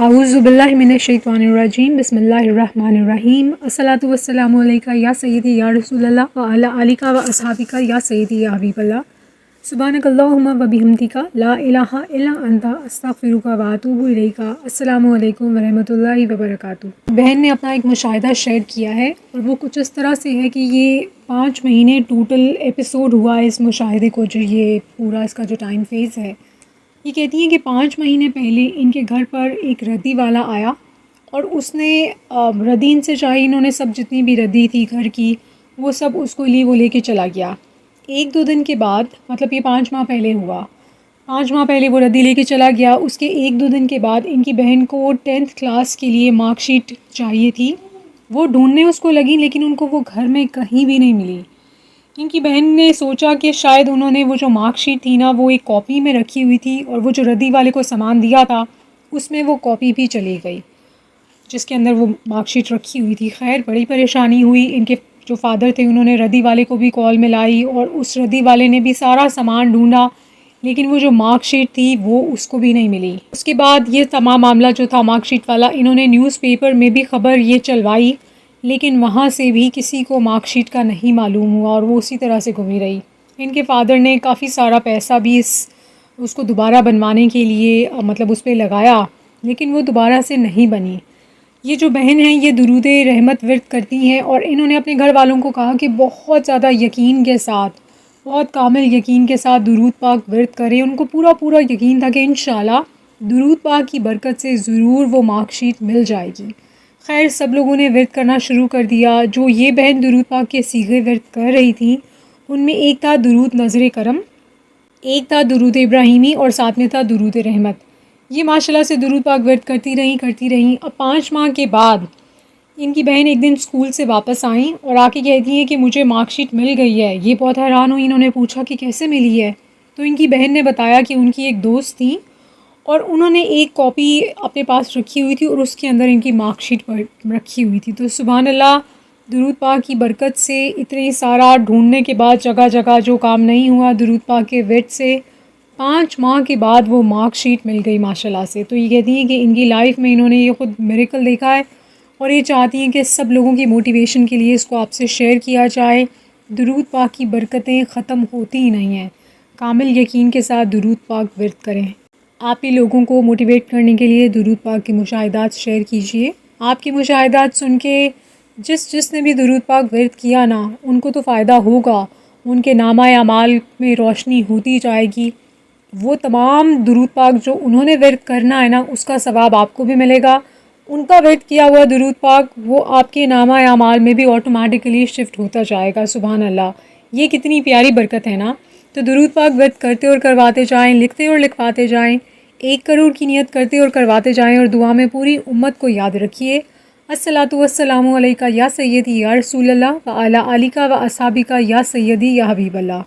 आऊज़ुबिल्लाहि मिनश्शैतानिर्रजीम बिस्मिल्लाहिर्रहमानिर्रहीम अस्सलातु वस्सलामु अलैका या सय्यदी या रसूलल्लाह व अला आलिका व अस्हाबिका या सय्यदी या हबीबल्लाह सुब्हानकल्लाहुम्मा व बिहम्दिका ला इलाहा इल्ला अंता अस्तगफिरुका व अतूबु इलैका। अस्सलामु अलैकुम व रहमतुल्लाहि व बरकातुहू। बहन ने अपना एक मुशाहिदा शेयर किया है और वो कुछ इस तरह से है कि ये 5 महीने टोटल एपिसोड हुआ है इस मुशाहिदे को, जो ये पूरा इसका जो टाइम फेज़ है। ये कहती हैं कि 5 महीने पहले इनके घर पर एक रद्दी वाला आया और उसने रद्दी से चाहे इन्होंने सब जितनी भी रद्दी थी घर की वो सब उसको वो लेके चला गया। 1-2 दिन के बाद, मतलब ये 5 माह पहले हुआ, 5 माह पहले वो रद्दी लेके चला गया। उसके 1-2 दिन के बाद इनकी बहन को 10th क्लास के लिए मार्कशीट चाहिए थी। वो ढूंढने उसको लगी लेकिन उनको वो घर में कहीं भी नहीं मिली। इनकी बहन ने सोचा कि शायद उन्होंने वो जो मार्कशीट थी ना वो एक कॉपी में रखी हुई थी और वो जो रद्दी वाले को सामान दिया था उसमें वो कॉपी भी चली गई जिसके अंदर वो मार्कशीट रखी हुई थी। खैर बड़ी परेशानी हुई। इनके जो फादर थे उन्होंने रद्दी वाले को भी कॉल मिलाई और उस रद्दी वाले ने भी सारा सामान ढूंढा लेकिन वो जो मार्कशीट थी वो उसको भी नहीं मिली। उसके बाद ये तमाम मामला जो था मार्कशीट वाला, इन्होंने न्यूज़पेपर में भी ख़बर ये चलवाई लेकिन वहाँ से भी किसी को मार्कशीट का नहीं मालूम हुआ और वो उसी तरह से घूमी रही। इनके फादर ने काफ़ी सारा पैसा भी उसको दोबारा बनवाने के लिए मतलब उस पर लगाया लेकिन वो दोबारा से नहीं बनी। ये जो बहन है ये दुरूद रहमत विर्द करती हैं और इन्होंने अपने घर वालों को कहा कि बहुत ज़्यादा यकीन के साथ, बहुत कामिल यकीन के साथ दुरूद पाक विर्द करें। उनको पूरा यकीन था कि इंशाल्लाह दुरूद पाक की बरकत से ज़रूर वो मार्कशीट मिल जाएगी। खैर सब लोगों ने विर्द करना शुरू कर दिया। जो ये बहन दुरूद पाक के सीगे विर्द कर रही थी उनमें एक था दुरूद नज़र करम, एक था दुरूद इब्राहिमी और साथ में था दुरूद रहमत। ये माशाल्लाह से दुरूद पाक विर्द करती रहीं। अब 5 माह के बाद इनकी बहन एक दिन स्कूल से वापस आई और आके कहती हैं कि मुझे मार्कशीट मिल गई है। ये बहुत हैरान हुई। इन्होंने पूछा कि कैसे मिली है, तो इनकी बहन ने बताया कि उनकी एक दोस्त थी और उन्होंने एक कॉपी अपने पास रखी हुई थी और उसके अंदर इनकी मार्कशीट रखी हुई थी। तो सुभान अल्लाह, दुरूद पाक की बरकत से इतने सारा ढूंढने के बाद जगह जगह जो काम नहीं हुआ, दुरूद पाक के विर्द से 5 माह के बाद वो मार्कशीट मिल गई माशाल्लाह से। तो ये कहती हैं कि इनकी लाइफ में इन्होंने ये ख़ुद मिरेकल देखा है और ये चाहती हैं कि सब लोगों की मोटिवेशन के लिए इसको आपसे शेयर किया जाए। दुरूद पाक की बरकतें ख़त्म होती ही नहीं हैं। कामिल यकीन के साथ दुरूद पाक विर्द करें। आप ही लोगों को मोटिवेट करने के लिए दुरूद पाक के मुशाहिदात शेयर कीजिए। आपके मुशाहिदात सुन के जिसने भी दुरूद पाक विर्द किया ना उनको तो फ़ायदा होगा, उनके नामा अमाल में रोशनी होती जाएगी। वो तमाम दुरूद पाक जो उन्होंने विर्द करना है ना उसका सवाब आपको भी मिलेगा। उनका विर्द किया हुआ दुरूद पाक वो आपके नामा अमाल में भी ऑटोमेटिकली शिफ्ट होता जाएगा। सुभान अल्लाह, ये कितनी प्यारी बरकत है ना। तो दुरूद पाक विर्द करते और करवाते जाएं, लिखते और लिखवाते जाएं, 1 करोड़ की नियत करते और करवाते जाएं और दुआ में पूरी उम्मत को याद रखिए। अस्सलातु वस्सलामु अलैका या सय्यदी या रसूलल्लाह व अला आलिका व अस्हाबिका या सय्यदी या हबीबल्लाह।